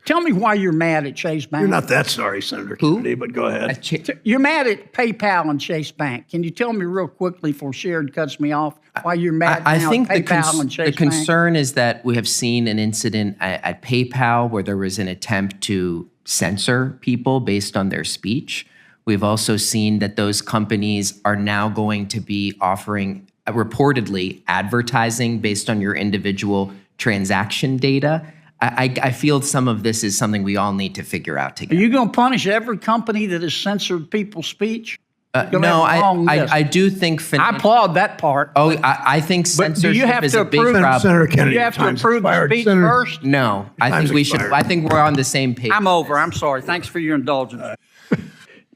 Tell me why you're mad at Chase Bank. You're not that sorry, Senator Kennedy, but go ahead. You're mad at PayPal and Chase Bank. Can you tell me real quickly before Sharon cuts me off why you're mad now at PayPal and Chase Bank? The concern is that we have seen an incident at PayPal where there was an attempt to censor people based on their speech. We've also seen that those companies are now going to be offering reportedly advertising based on your individual transaction data. I feel some of this is something we all need to figure out together. Are you going to punish every company that has censored people's speech? No, I do think... I applaud that part. Oh, I think censorship is a big problem. Senator Kennedy, do you have to approve the speech first? No, I think we should. I think we're on the same page. I'm over. I'm sorry. Thanks for your indulgence.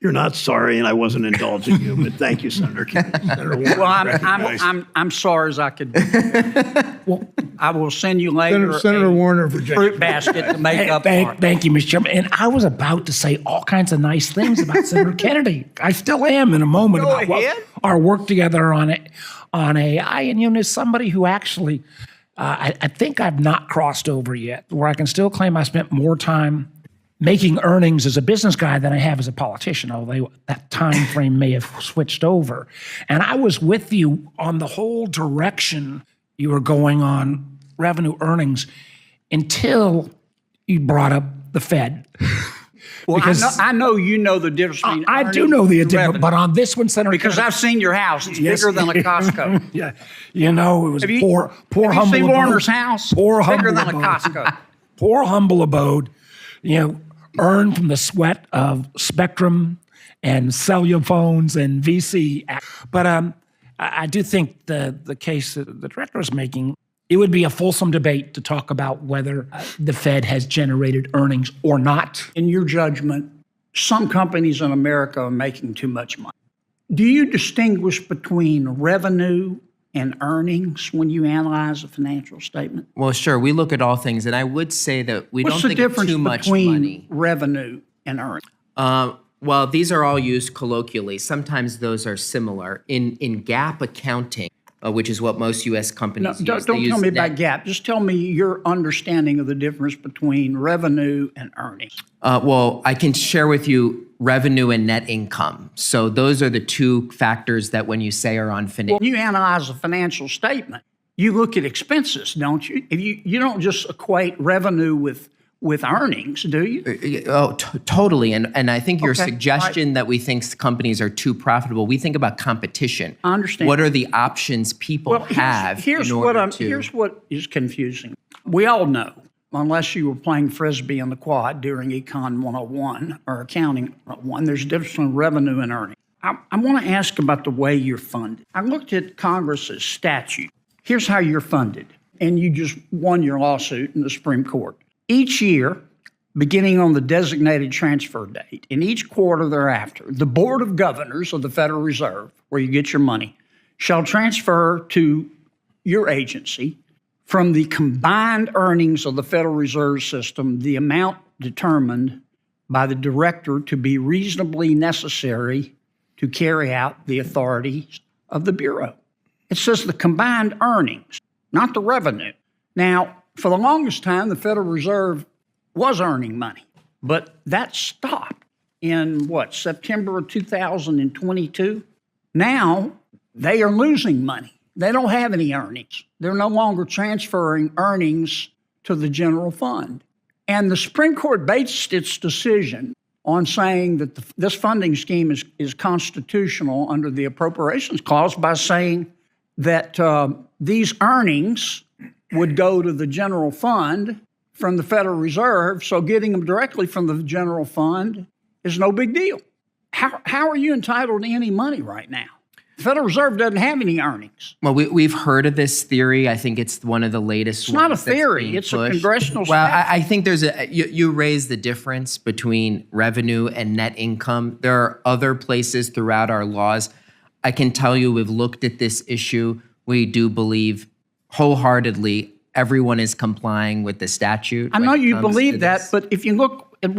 You're not sorry, and I wasn't indulging you, but thank you, Senator Kennedy. Senator Warner, I'm sorry as I could be. Well, I will send you later Senator Warner, Virginia. Fruit basket to make up for it. Thank you, Mr. Chairman. And I was about to say all kinds of nice things about Senator Kennedy. I still am in a moment Go about ahead. our work together on AI. And you know, somebody who actually, I think I've not crossed over yet, where I can still claim I spent more time making earnings as a business guy than I have as a politician, although that time frame may have switched over. And I was with you on the whole direction you were going on revenue earnings until you brought up the Fed. Well, because I know you know the difference between I do know the difference, revenue. but on this one, Senator Because Kennedy, I've seen your house. It's bigger than a Costco. yeah, you know, it was poor have humble you seen abode. Warner's house? Poor It's bigger humble than a abode. Costco. Poor humble abode, you know, earned from the sweat of Spectrum and cellular phones and VC. But I do think the case that the director is making, it would be a fulsome debate to talk about whether the Fed has generated earnings or not. In your judgment, some companies in America are making too much money. Do you distinguish between revenue and earnings when you analyze a financial statement? Well, sure. We look at all things, and I would say that we What's don't the think of difference too much between money. revenue and earnings? Well, these are all used colloquially. Sometimes those are similar. In GAAP accounting, which is what most U.S. companies use. Don't tell me about GAAP. Just tell me your understanding of the difference between revenue and earnings. Well, I can share with you revenue and net income. So those are the two factors that when you say are on financial. When you analyze a financial statement, you look at expenses, don't you? You don't just equate revenue with earnings, do you? Totally. And I think your Okay, suggestion that we think companies are too profitable, we think about competition. I understand. What are the options people have Here's in order what to... Here's what is confusing. We all know, unless you were playing Frisbee in the quad during Econ 101 or Accounting 101, there's a difference between revenue and earnings. I want to ask about the way you're funded. I looked at Congress's statute. Here's how you're funded. And you just won your lawsuit in the Supreme Court. Each year, beginning on the designated transfer date, in each quarter thereafter, the Board of Governors of the Federal Reserve, where you get your money, shall transfer to your agency from the combined earnings of the Federal Reserve System the amount determined by the director to be reasonably necessary to carry out the authorities of the Bureau. It says the combined earnings, not the revenue. Now, for the longest time, the Federal Reserve was earning money, but that stopped in September of 2022? Now they are losing money. They don't have any earnings. They're no longer transferring earnings to the general fund. And the Supreme Court based its decision on saying that this funding scheme is constitutional under the Appropriations Clause by saying that these earnings would go to the general fund from the Federal Reserve, so getting them directly from the general fund is no big deal. How are you entitled to any money right now? The Federal Reserve doesn't have any earnings. Well, we've heard of this theory. I think it's one of the latest It's not a theory. It's a congressional statute. Well, I think there's you raise the difference between revenue and net income. There are other places throughout our laws. I can tell you we've looked at this issue. We do believe wholeheartedly everyone is complying with the statute. I know you believe that, but if you look at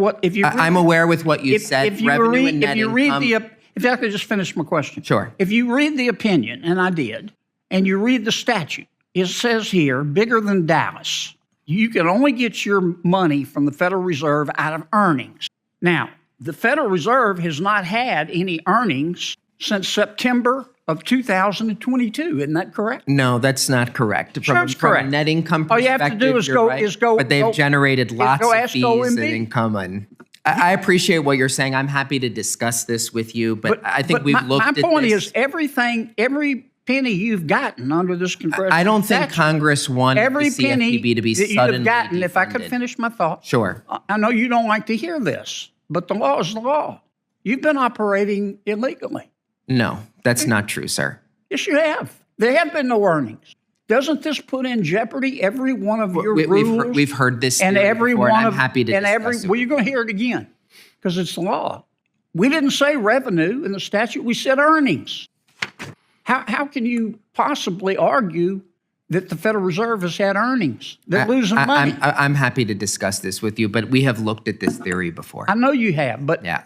I'm aware with what you said, revenue and net income. If I could just finish my question. Sure. If you read the opinion, and I did, and you read the statute, it says here, bigger than Dallas, You can only get your money from the Federal Reserve out of earnings. Now, the Federal Reserve has not had any earnings since September of 2022. Isn't that correct? No, that's not correct. Sure, it's From a correct. net income All perspective, you have to do is you're go- right, is go- but they've go- generated lots go of ask fees OMB. and income. And I appreciate what you're saying. I'm happy to discuss this with you, but I think we've looked at this. My point is every penny you've gotten under this congressional I don't think statute, Congress wanted every the penny CFPB to be that suddenly you've gotten, if I could defunded. finish my thought. Sure. I know you don't like to hear this, but the law is the law. You've been operating illegally. No, that's not true, sir. Yes, you have. There have been no earnings. Doesn't this put in jeopardy every one of your rules? We've heard this and theory every before, one and I'm of happy to and discuss it. well, you're going to hear it again because it's the law. We didn't say revenue in the statute. We said earnings. How can you possibly argue that the Federal Reserve has had earnings? They're losing money. I'm happy to discuss this with you, but we have looked at this theory before. I know you have, but Yeah.